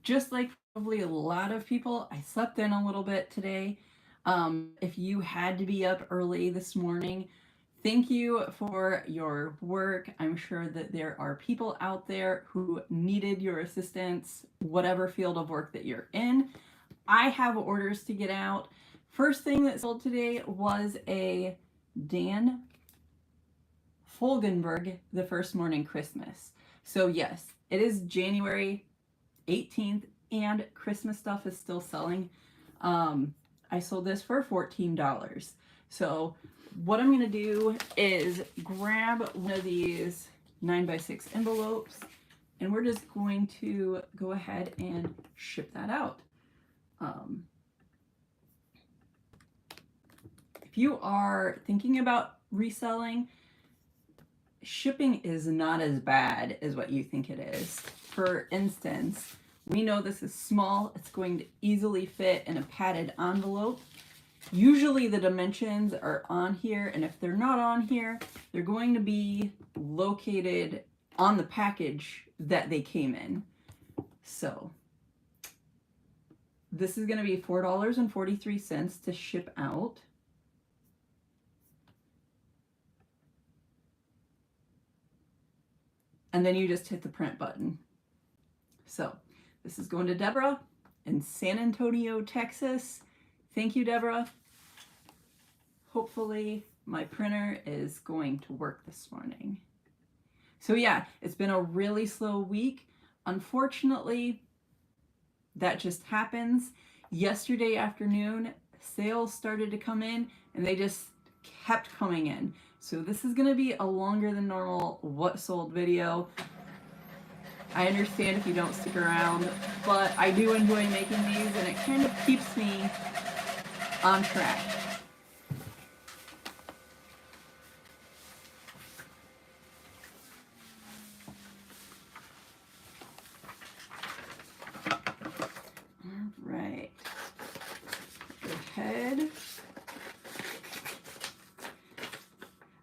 just like probably a lot of people, I slept in a little bit today. If you had to be up early this morning, thank you for your work. I'm sure that there are people out there who needed your assistance, whatever field of work that you're in. I have orders to get out. First thing that sold today was a Dan Folgenberg, The First Morning Christmas. So yes, it is January 18th and Christmas stuff is still selling. I sold this for $14. So what I'm gonna do is grab one of these 9x6 envelopes and we're just going to go ahead and ship that out. If you are thinking about reselling, shipping is not as bad as what you think it is. For instance, we know this is small. It's going to easily fit in a padded envelope. Usually the dimensions are on here, and if they're not on here, they're going to be located on the package that they came in. So this is going to be $4.43 to ship out. And then you just hit the print button. So this is going to Deborah in San Antonio, Texas. Thank you, Deborah. Hopefully my printer is going to work this morning. So yeah, it's been a really slow week. Unfortunately, that just happens. Yesterday afternoon, sales started to come in and they just kept coming in. So this is going to be a longer than normal what sold video. I understand if you don't stick around, but I do enjoy making these and it kind of keeps me on track. All right. Go ahead.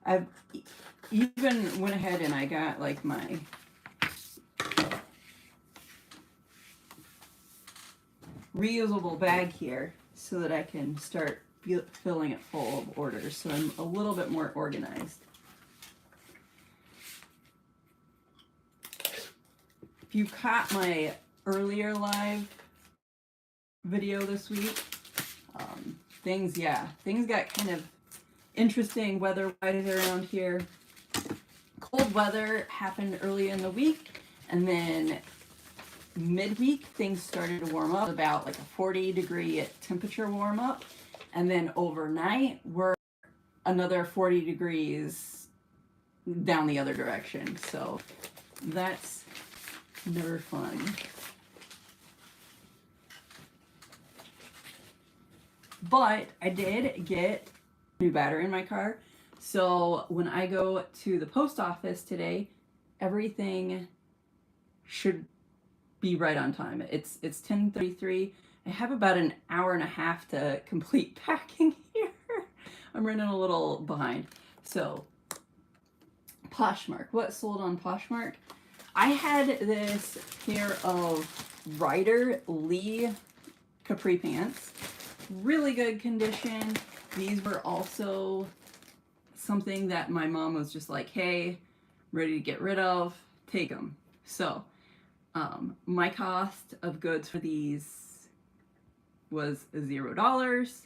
I've even went ahead and I got like my reusable bag here so that I can start filling it full of orders, so I'm a little bit more organized. If you caught my earlier live video this week, things got kind of interesting weather-wise around here. Cold weather happened early in the week, and then midweek things started to warm up, about like a 40-degree temperature warm up, and then overnight we're another 40 degrees down the other direction. So that's never fun. But I did get a new battery in my car. So when I go to the post office today, everything should be right on time. It's 10:33. I have about an hour and a half to complete packing here. I'm running a little behind. So Poshmark, what sold on Poshmark? I had this pair of Ryder Lee capri pants, really good condition. These were also something that my mom was just like, hey, ready to get rid of, take them. So my cost of goods for these was $0,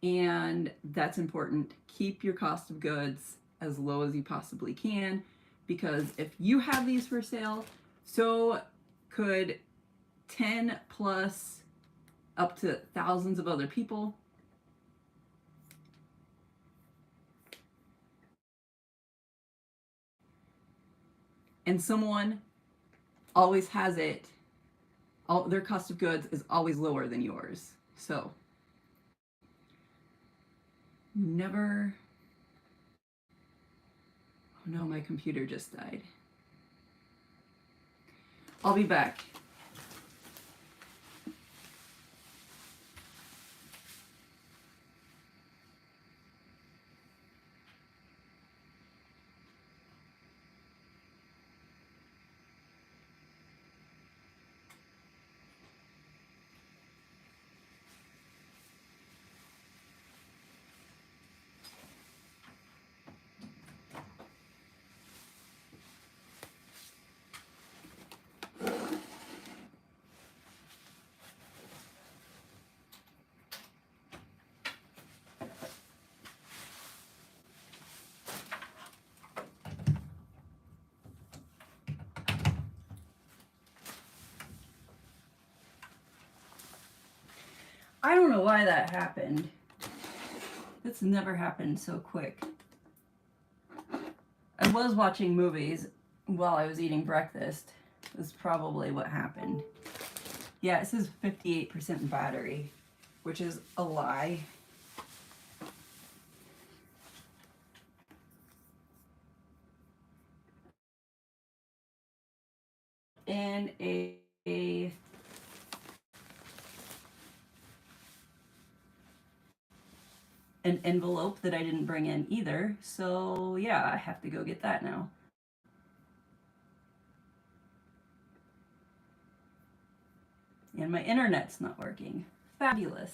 and that's important. Keep your cost of goods as low as you possibly can, because if you have these for sale, so could 10 plus up to thousands of other people. And someone always has it, their cost of goods is always lower than yours. So never, oh no, my computer just died. I'll be back. I don't know why that happened. It's never happened so quick. I was watching movies while I was eating breakfast. That's probably what happened. Yeah, it says 58% battery, which is a lie. And an envelope that I didn't bring in either. So yeah, I have to go get that now. And my internet's not working. Fabulous.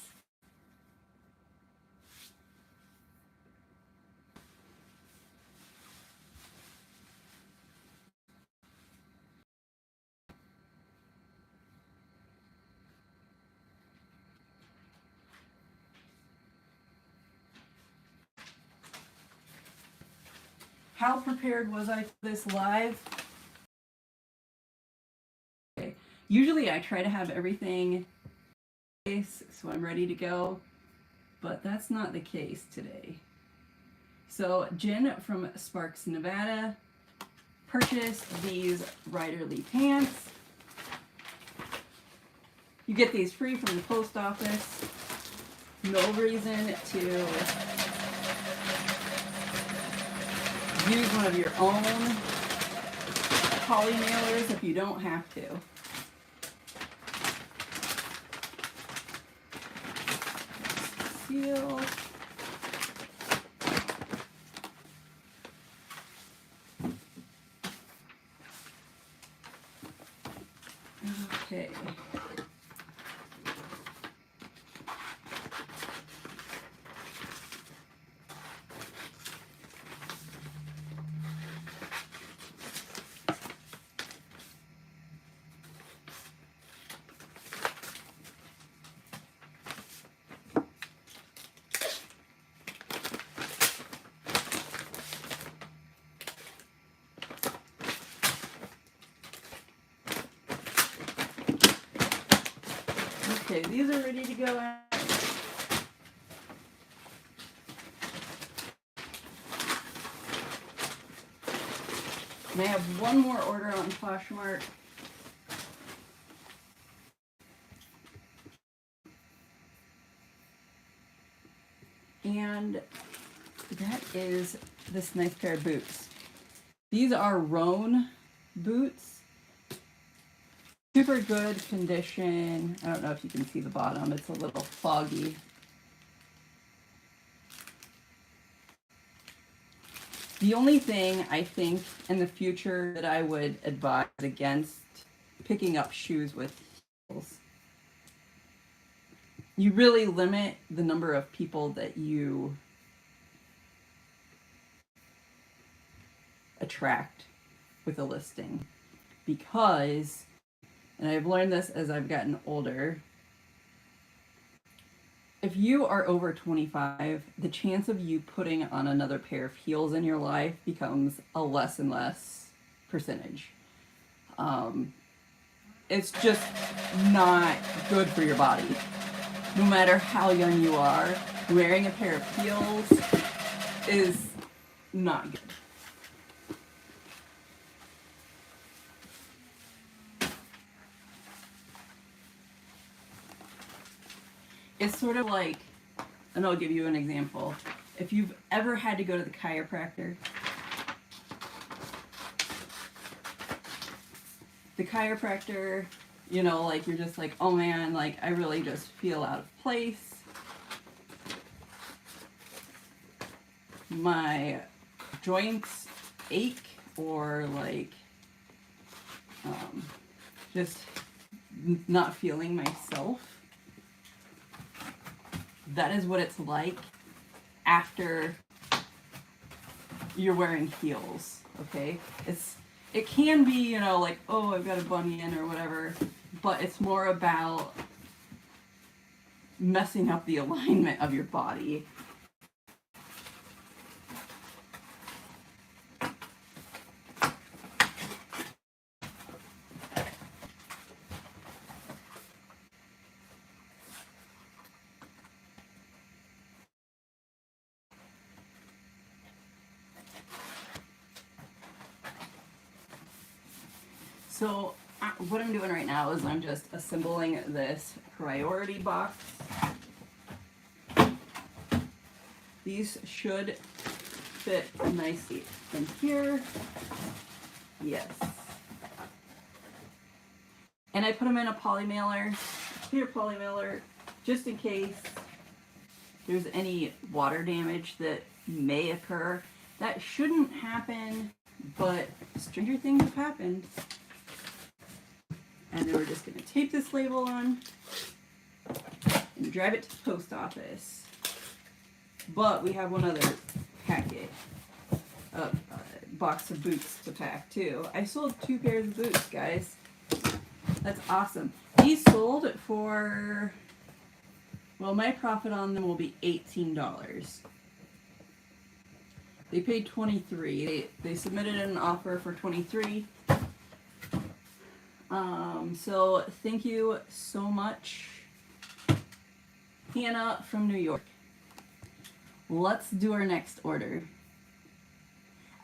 How prepared was I for this live? Okay. Usually I try to have everything so I'm ready to go, but that's not the case today. So Jen from Sparks, Nevada purchased these Riderly pants. You get these free from the post office. No reason to use one of your own poly mailers if you don't have to. Seal. Okay. Okay, these are ready to go out. And I have one more order on Poshmark. And that is this nice pair of boots. These are Roan boots. Super good condition. I don't know if you can see the bottom. It's a little foggy. The only thing I think in the future that I would advise against picking up shoes with heels, you really limit the number of people that you attract with a listing, because, and I've learned this as I've gotten older, if you are over 25, the chance of you putting on another pair of heels in your life becomes a less and less percentage. It's just not good for your body. No matter how young you are, wearing a pair of heels is not good. It's sort of like, and I'll give you an example. If you've ever had to go to the chiropractor, you know, like you're just like, oh man, like I really just feel out of place. My joints ache, or like just not feeling myself. That is what it's like after you're wearing heels, okay? It can be, you know, like, oh, I've got a bunion or whatever, but it's more about messing up the alignment of your body. So what I'm doing right now is I'm just assembling this priority box. These should fit nicely in here. Yes. And I put them in a poly mailer, clear poly mailer, just in case there's any water damage that may occur. That shouldn't happen, but stranger things have happened. And then we're just going to tape this label on and drive it to the post office. But we have one other packet, a box of boots to pack too. I sold 2 pairs of boots, guys. That's awesome. These sold for, well, my profit on them will be $18. They paid $23. They submitted an offer for $23. So thank you so much, Hannah from New York. Let's do our next order.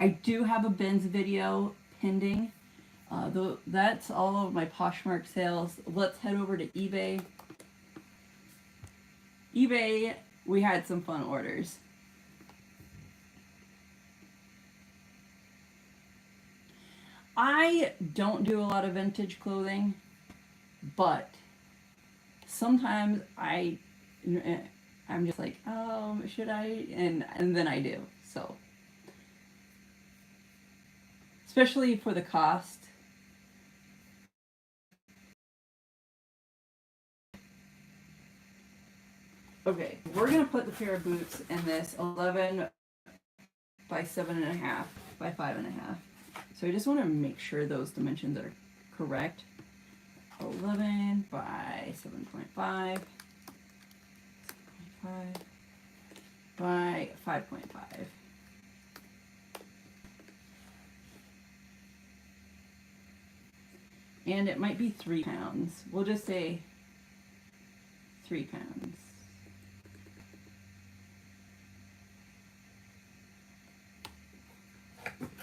I do have a bins video pending. That's all of my Poshmark sales. Let's head over to eBay. eBay, we had some fun orders. I don't do a lot of vintage clothing, but sometimes I'm just like, oh, should I? And then I do. So, especially for the cost. Okay, we're gonna put the pair of boots in this 11 by 7.5 by 5.5. So I just want to make sure those dimensions are correct. 11 by 7.5, 7.5 by 5.5. And it might be 3 pounds. We'll just say 3 pounds.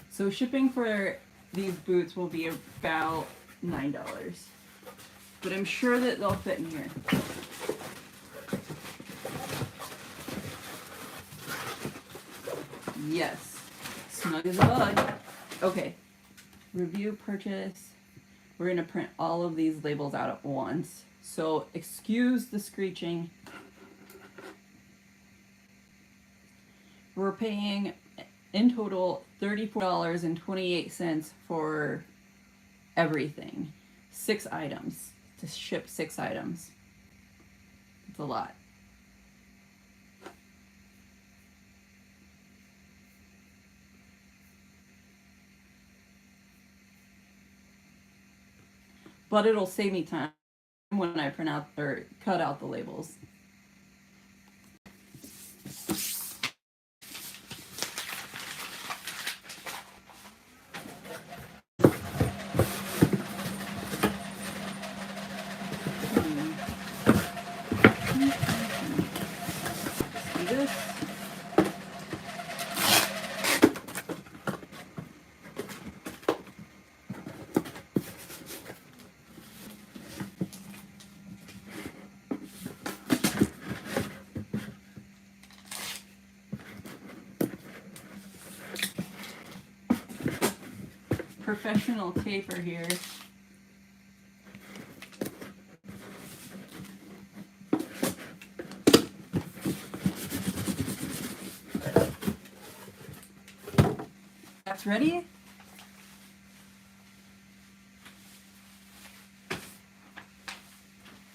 So shipping for these boots will be about $9. But I'm sure that they'll fit in here. Yes. Snug as a bug. Okay. Review purchase. We're going to print all of these labels out at once. So excuse the screeching. We're paying in total $34.28 for everything. 6 items. To ship 6 items. It's a lot. But it'll save me time when I print out or cut out the labels. Professional taper here. That's ready?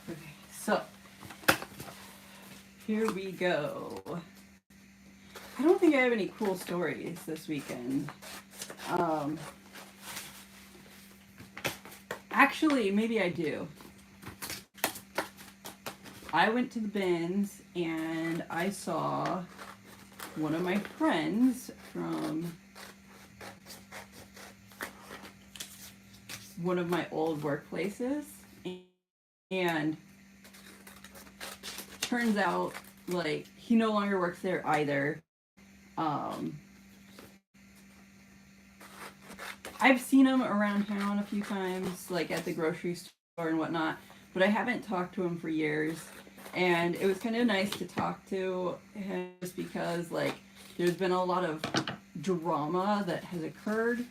Okay, so here we go. I don't think I have any cool stories this weekend. Actually, maybe I do. I went to the bins and I saw one of my friends from one of my old workplaces, and turns out like he no longer works there either. I've seen him around town a few times, like at the grocery store and whatnot, but I haven't talked to him for years. And it was kind of nice to talk to him just because, like, there's been a lot of drama that has occurred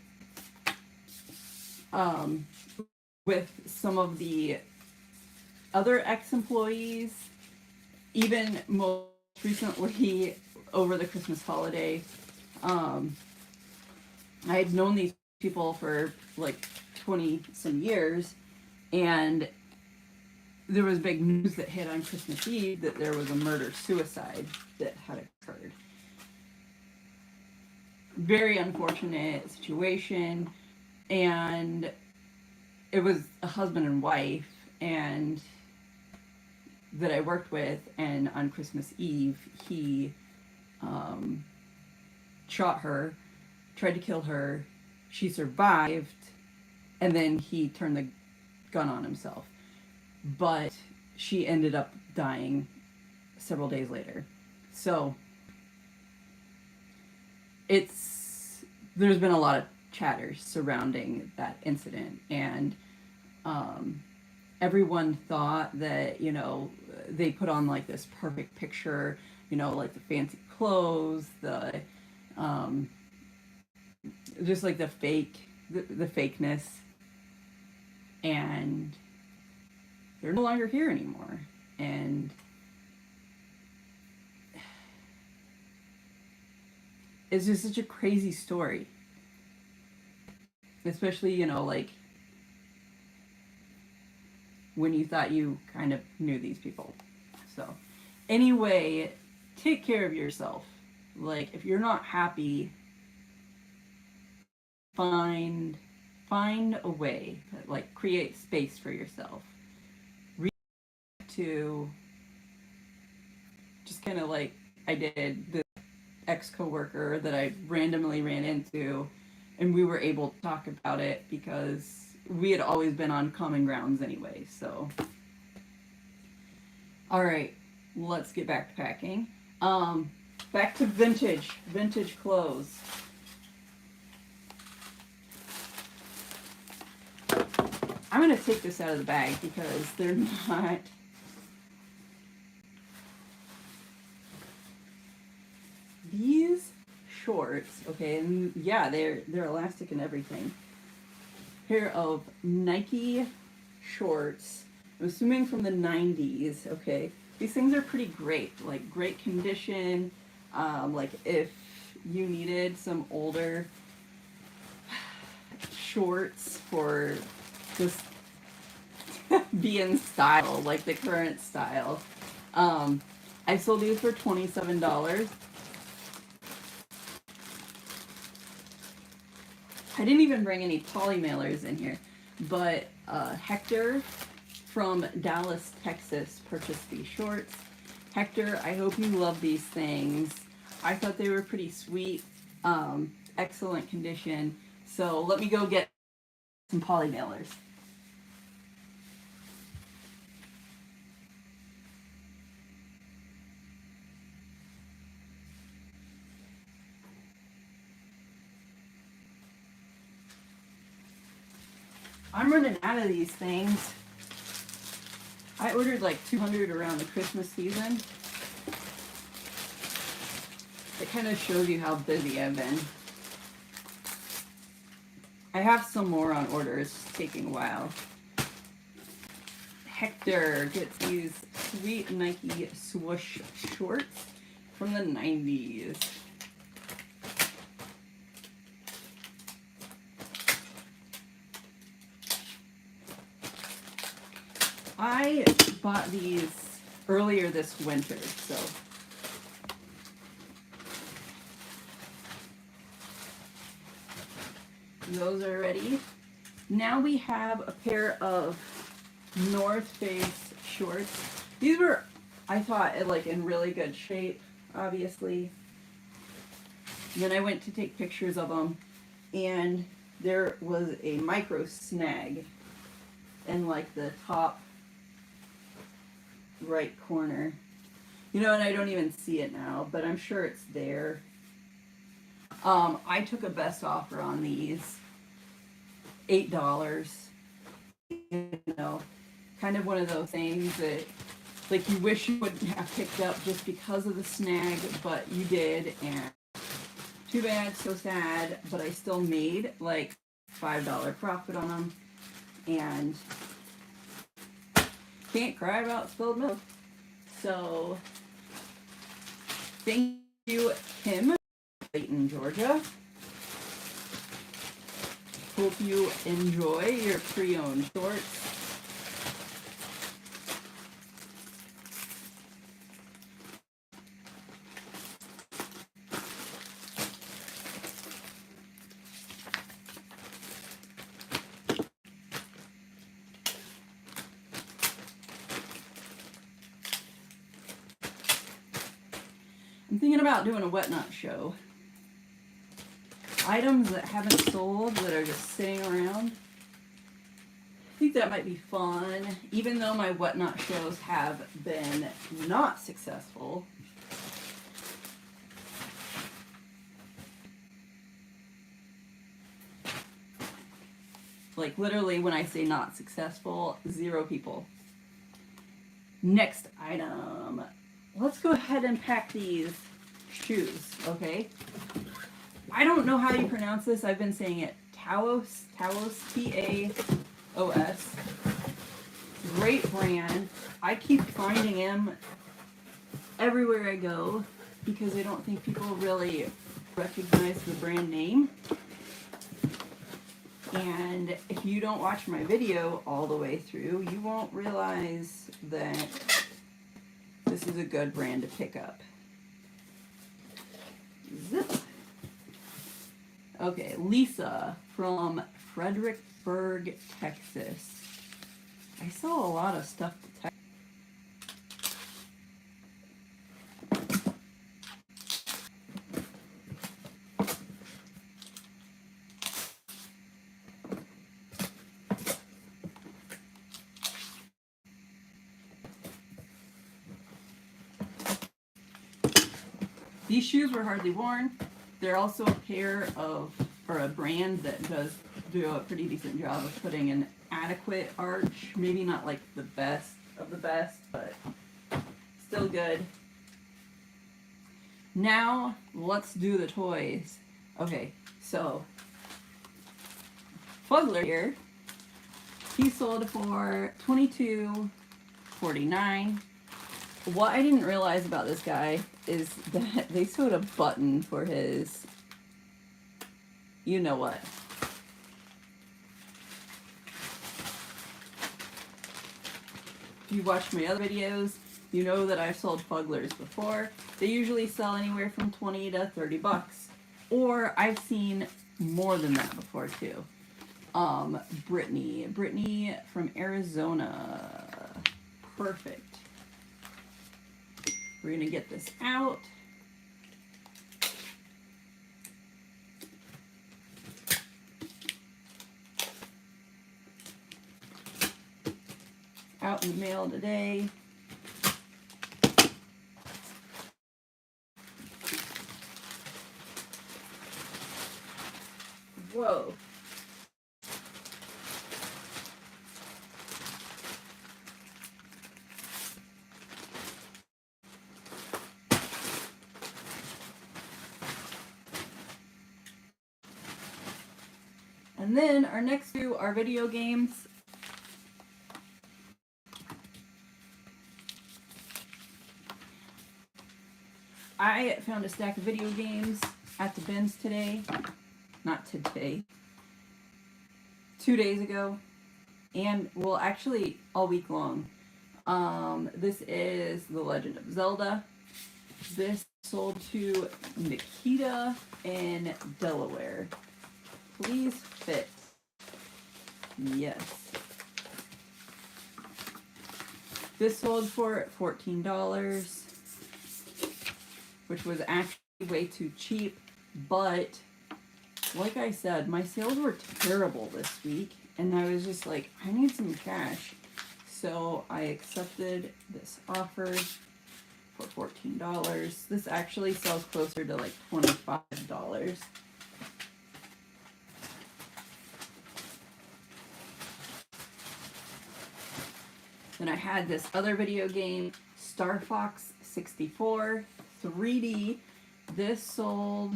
with some of the other ex-employees, even most recently over the Christmas holiday. I had known these people for like 20 some years, and there was big news that hit on Christmas Eve that there was a murder-suicide that had occurred. Very unfortunate situation, and it was a husband and wife and that I worked with, and on Christmas Eve he shot her, tried to kill her, she survived, and then he turned the gun on himself. But she ended up dying several days later. So there's been a lot of chatter surrounding that incident, and everyone thought that, you know, they put on like this perfect picture, you know, like the fancy clothes, the just like the fakeness, and they're no longer here anymore. And it's just such a crazy story, especially, you know, like when you thought you kind of knew these people. So anyway, take care of yourself. Like, if you're not happy, find a way, like create space for yourself. Reach to just kind of like I did the ex-coworker that I randomly ran into, and we were able to talk about it because we had always been on common grounds anyway. So all right, let's get back to packing. Back to vintage clothes. I'm gonna take this out of the bag because they're not these shorts, okay, and yeah, they're elastic and everything. Pair of Nike shorts, I'm assuming from the 90s, okay. These things are pretty great, like great condition. Like if you needed some older shorts for just be in style, like the current style. I sold these for $27. I didn't even bring any poly mailers in here, but Hector from Dallas, Texas purchased these shorts. Hector, I hope you love these things. I thought they were pretty sweet, excellent condition. So let me go get some poly mailers. I'm running out of these things. I ordered like 200 around the Christmas season. It kind of shows you how busy I've been. I have some more on order. It's taking a while. Hector gets these sweet Nike swoosh shorts from the 90s. I bought these earlier this winter, so those are ready. Now we have a pair of North Face shorts. These were, I thought, like in really good shape, obviously. And then I went to take pictures of them, and there was a micro snag in like the top right corner. You know, and I don't even see it now, but I'm sure it's there. I took a best offer on these, $8. You know, kind of one of those things that like you wish you wouldn't have picked up just because of the snag, but you did, and too bad, so sad, but I still made like $5 profit on them, and can't cry about spilled milk. So thank you, Kim, Clayton, Georgia. Hope you enjoy your pre-owned shorts. I'm thinking about doing a Whatnot show. Items that haven't sold that are just sitting around. I think that might be fun, even though my Whatnot shows have been not successful. Like literally when I say not successful, 0 people. Next item. Let's go ahead and pack these shoes, okay? I don't know how you pronounce this. I've been saying it Taos, T-A-O-S. Great brand. I keep finding them everywhere I go because I don't think people really recognize the brand name. And if you don't watch my video all the way through, you won't realize that this is a good brand to pick up. Zip. Okay, Lisa from Fredericksburg, Texas. I saw a lot of stuff to Texas. These shoes were hardly worn. They're also a pair of, or a brand that does do a pretty decent job of putting an adequate arch. Maybe not like the best of the best, but still good. Now, let's do the toys. Okay, so Fugler here, he sold for $22.49. What I didn't realize about this guy is that they sewed a button for his, you know what. If you watch my other videos, you know that I've sold Fuglers before. They usually sell anywhere from 20 to 30 bucks. Or I've seen more than that before too. Brittany from Arizona. Perfect. We're gonna get this out. Out in the mail today. Whoa. And then our next two are video games. I found a stack of video games at the bins today. Not today. 2 days ago. And, well, actually, all week long. This is The Legend of Zelda. This sold to Nikita in Delaware. Please fit. Yes. This sold for $14, which was actually way too cheap, but like I said, my sales were terrible this week, and I was just like, I need some cash. So I accepted this offer for $14. This actually sells closer to like $25. Then I had this other video game, Star Fox 64 3D. This sold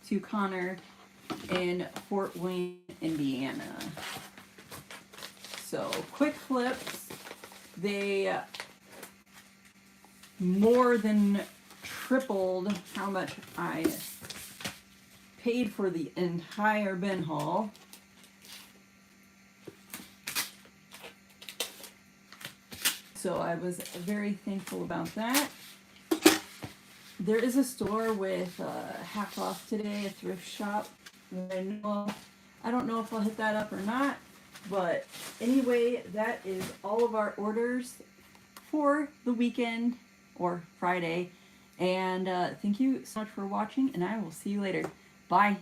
to Connor in Fort Wayne, Indiana. So quick flips, they more than tripled how much I paid for the entire bin haul. So I was very thankful about that. There is a store with half off today, a thrift shop. I don't know if I'll hit that up or not, but anyway, that is all of our orders for the weekend or Friday. And thank you so much for watching, and I will see you later. Bye.